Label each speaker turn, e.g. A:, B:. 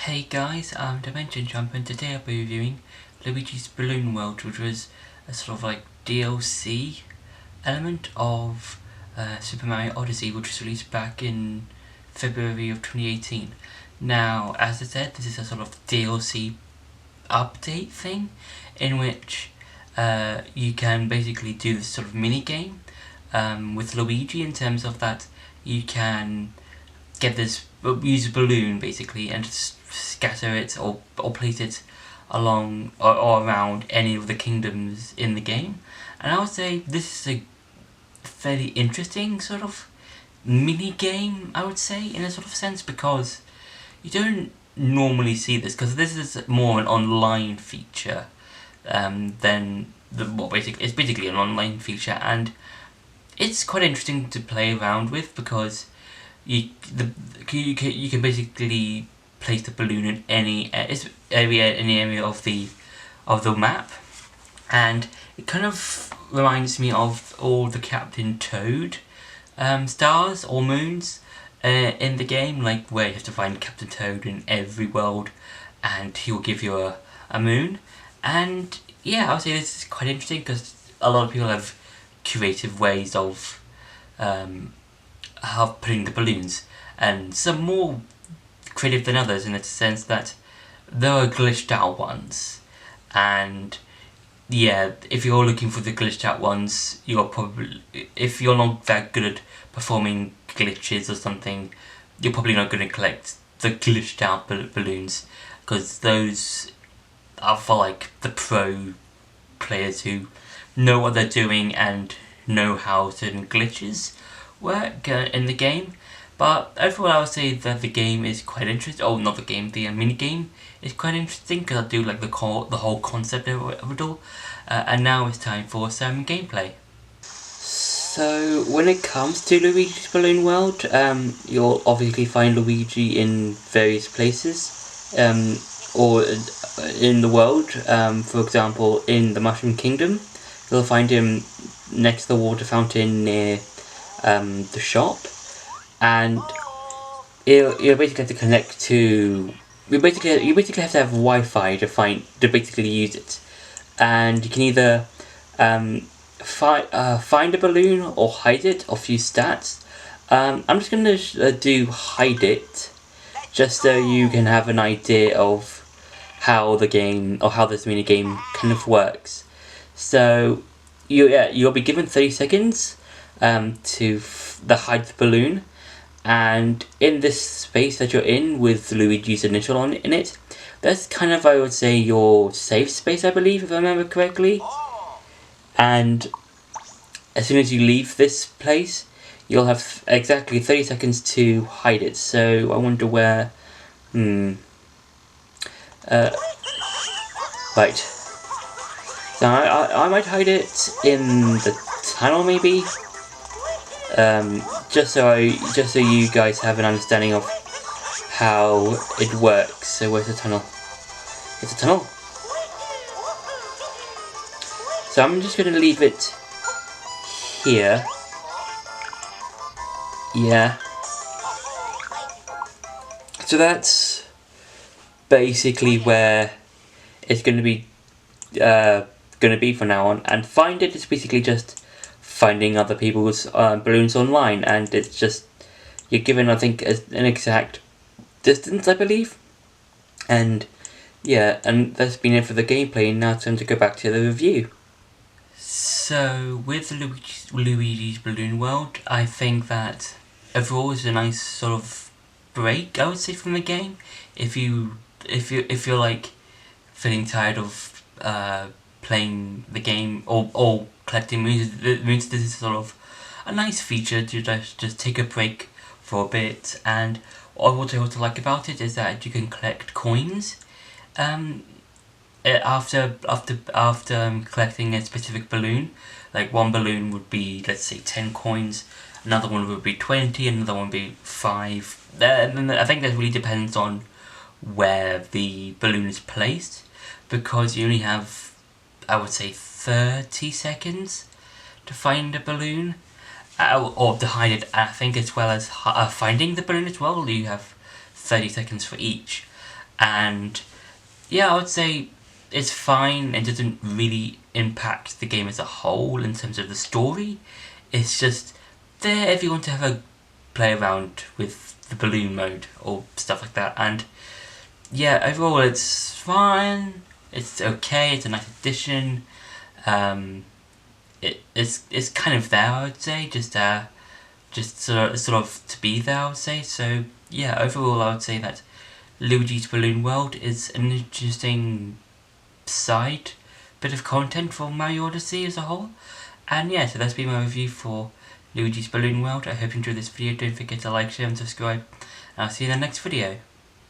A: Hey guys, Dimension Jump, and today I'll be reviewing Luigi's Balloon World, which was a sort of like DLC element of Super Mario Odyssey, which was released back in February of 2018. Now, as I said, this is a sort of DLC update thing in which you can basically do this sort of mini game with Luigi, in terms of that you can use a balloon basically and just scatter it or place it along or around any of the kingdoms in the game. And I would say this is a fairly interesting sort of mini game, I would say, in a sort of sense, because you don't normally see this, because this is more an online feature than it's basically an online feature, and it's quite interesting to play around with because you can basically place the balloon in any area of the map, and it kind of reminds me of all the Captain Toad stars or moons in the game, like where you have to find Captain Toad in every world and he will give you a moon. And yeah, I would say this is quite interesting because a lot of people have creative ways of putting the balloons, and some more creative than others in the sense that there are glitched out ones, and yeah, if you're looking for the glitched out ones, if you're not that good at performing glitches or something, you're probably not going to collect the glitched out balloons, because those are for like the pro players who know what they're doing and know how certain glitches work in the game. But overall, I would say that the game is quite interesting. Oh, not the game, the mini game is quite interesting because I do like the whole concept of it all. And now it's time for some gameplay. So when it comes to Luigi's Balloon World, you'll obviously find Luigi in various places, or in the world. For example, in the Mushroom Kingdom, you'll find him next to the water fountain near the shop, and you basically have to connect to. You basically have to have Wi-Fi to basically use it, and you can either find a balloon or hide it or fuse stats. I'm just gonna do hide it, just so you can have an idea of how the game or how this mini game kind of works. So you'll be given 30 seconds to hide the balloon, and in this space that you're in with Luigi's initial in it, that's kind of, I would say, your safe space, I believe, if I remember correctly. And as soon as you leave this place, you'll have exactly 30 seconds to hide it. So I wonder where. Right. So I might hide it in the tunnel, maybe. Just so you guys have an understanding of how it works. So where's the tunnel? It's a tunnel. So I'm just going to leave it here. Yeah. So that's basically where it's going to be for now on. And find it is basically just finding other people's balloons online, and it's just you're given, I think, an exact distance, I believe. And yeah, and that's been it for the gameplay. Now it's time to go back to the review. So with Luigi's Balloon World, I think that overall is a nice sort of break, I would say, from the game. If you're like feeling tired of playing the game or collecting moons, this is sort of a nice feature to just take a break for a bit. And what I also like about it is that you can collect coins after collecting a specific balloon. Like one balloon would be, let's say, 10 coins, another one would be 20, another one would be 5. And I think that really depends on where the balloon is placed, because you only have, I would say, 30 seconds to find a balloon, or to hide it, I think, as well as finding the balloon as well. You have 30 seconds for each. and yeah, I would say it's fine. It doesn't really impact the game as a whole in terms of the story. It's just there if you want to have a play around with the balloon mode or stuff like that. And yeah, overall it's fine. It's okay. It's a nice addition. It's kind of there, I would say. Just sort of to be there, I would say. So yeah, overall I would say that Luigi's Balloon World is an interesting side bit of content for Mario Odyssey as a whole. And yeah, so that's been my review for Luigi's Balloon World. I hope you enjoyed this video. Don't forget to like, share and subscribe. And I'll see you in the next video.